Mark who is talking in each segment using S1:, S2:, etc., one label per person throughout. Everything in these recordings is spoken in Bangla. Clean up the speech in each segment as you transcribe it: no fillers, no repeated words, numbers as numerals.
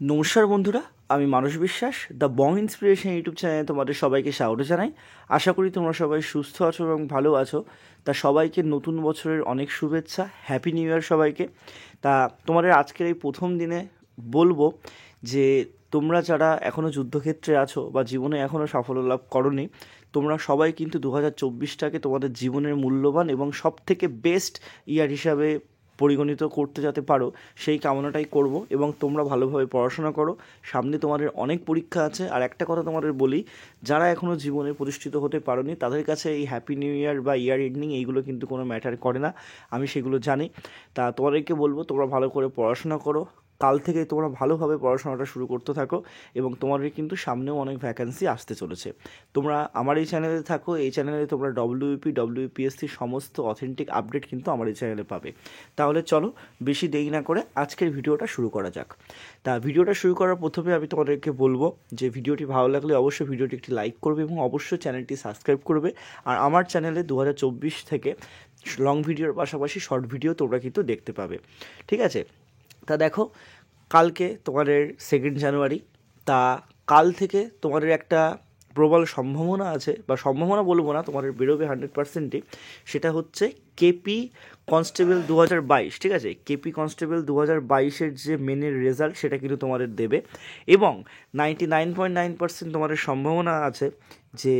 S1: নমস্কার বন্ধুরা, আমি মানস বিশ্বাস দ্য বং ইন্সপিরেশন ইউটিউব চ্যানেলে তোমাদের সবাইকে স্বাগত জানাই। আশা করি তোমরা সবাই সুস্থ আছো এবং ভালো আছো। তা সবাইকে নতুন বছরের অনেক শুভেচ্ছা, হ্যাপি নিউ ইয়ার সবাইকে। তা তোমাদের আজকের এই প্রথম দিনে বলবো যে তোমরা যারা এখনও যুদ্ধক্ষেত্রে আছো বা জীবনে এখনও সাফল্য লাভ করোনি, তোমরা সবাই কিন্তু 2024টাকে তোমাদের জীবনের মূল্যবান এবং সবথেকে বেস্ট ইয়ার হিসাবে পরিগণিত করতে যাতে পারো সেই কামনাটাই করব। এবং তোমরা ভালোভাবে পড়াশোনা করো, সামনে তোমাদের অনেক পরীক্ষা আছে। আর একটা কথা তোমাদের বলি, যারা এখনও জীবনে প্রতিষ্ঠিত হতে পারোনি তাদের কাছে এই হ্যাপি নিউ ইয়ার বা ইয়ার এন্ডিং এইগুলো কিন্তু কোনো ম্যাটার করে না, আমি সেগুলো জানি। তা তোমাদেরকে বলবো তোমরা ভালো করে পড়াশোনা করো, কাল থেকে তোমরা ভালোভাবে পড়াশোনাটা শুরু করতে থাকো এবং তোমাদের কিন্তু সামনেও অনেক ভ্যাকেন্সি আসতে চলেছে। তোমরা আমার এই চ্যানেলে থাকো, এই চ্যানেলে তোমরা WPSC সমস্ত অথেন্টিক আপডেট কিন্তু আমার এই চ্যানেলে পাবে। তাহলে চলো বেশি দেরি না করে আজকের ভিডিওটা শুরু করা যাক। তা ভিডিওটা শুরু করার প্রথমে আমি তোমাদেরকে বলবো যে ভিডিওটি ভালো লাগলে অবশ্যই ভিডিওটি একটি লাইক করবে এবং অবশ্যই চ্যানেলটি সাবস্ক্রাইব করবে। আর আমার চ্যানেলে 2024 থেকে লং ভিডিওর পাশাপাশি শর্ট ভিডিও তোমরা কিন্তু দেখতে পাবে, ঠিক আছে? তা দেখো, কালকে তোমাদের 2 জানুয়ারি। তা কাল থেকে তোমাদের একটা প্রবল সম্ভাবনা আছে, বা সম্ভাবনা বলবো না, তোমাদের বেরোবে 100%ই। সেটা হচ্ছে কেপি কনস্টেবল 2022, ঠিক আছে? কেপি কনস্টেবল 2022-এর যে মেনের রেজাল্ট সেটা কিন্তু তোমাদের দেবে এবং 99.9% তোমাদের সম্ভাবনা আছে যে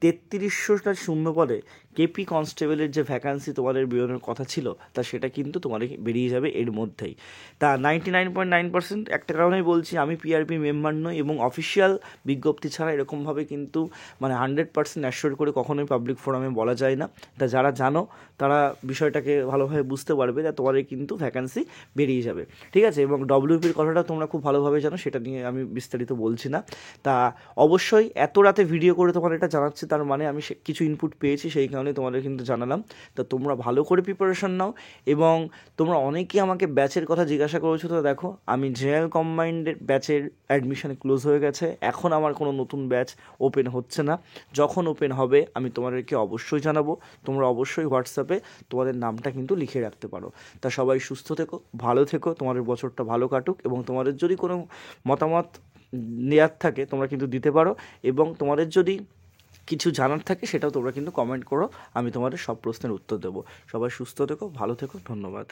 S1: 3300টা শূন্য পদে কেপি কনস্টেবলের যে ভ্যাকান্সি তোমাদের বেরোনোর কথা ছিল তা সেটা কিন্তু তোমাদের বেরিয়ে যাবে এর মধ্যেই। তা 99.9% একটা কারণেই বলছি, আমি পিআরপি মেম্বার নই এবং অফিসিয়াল বিজ্ঞপ্তি ছাড়া এরকমভাবে কিন্তু 100% অ্যাসিওর করে কখনোই পাবলিক ফোরামে বলা যায় না। তা যারা জানো তারা বিষয়টাকে ভালোভাবে বুঝতে পারবে যে তোমাদের কিন্তু ভ্যাকান্সি বেরিয়ে যাবে, ঠিক আছে? এবং ডব্লিউপির কথাটা তোমরা খুব ভালোভাবে জানো, সেটা নিয়ে আমি বিস্তারিত বলছি না। তা অবশ্যই এত রাতে ভিডিও করে তোমাদের এটা জানাচ্ছি, তার মানে আমি কিছু ইনপুট পেয়েছি, সেই কারণে তোমাদের কিন্তু জানালাম। তা তোমরা ভালো করে প্রিপারেশন নাও এবং তোমরা অনেকেই আমাকে ব্যাচের কথা জিজ্ঞাসা করেছো। তো দেখো, আমি জেনারেল কম্বাইন্ডের ব্যাচের অ্যাডমিশন ক্লোজ হয়ে গেছে, এখন আমার কোনো নতুন ব্যাচ ওপেন হচ্ছে না। যখন ওপেন হবে আমি তোমাদেরকে অবশ্যই জানাবো। তোমরা অবশ্যই হোয়াটসঅ্যাপে তোমাদের নামটা কিন্তু লিখে রাখতে পারো। তা সবাই সুস্থ থেকো, ভালো থেকো, তোমাদের বছরটা ভালো কাটুক এবং তোমাদের যদি কোনো মতামত নেওয়ার থাকে তোমরা কিন্তু দিতে পারো এবং তোমাদের যদি কিছু জানার থাকে সেটাও তোমরা কিন্তু কমেন্ট করো, আমি তোমাদের সব প্রশ্নের উত্তর দেবো। সবাই সুস্থ থেকো, ভালো থেকো, ধন্যবাদ।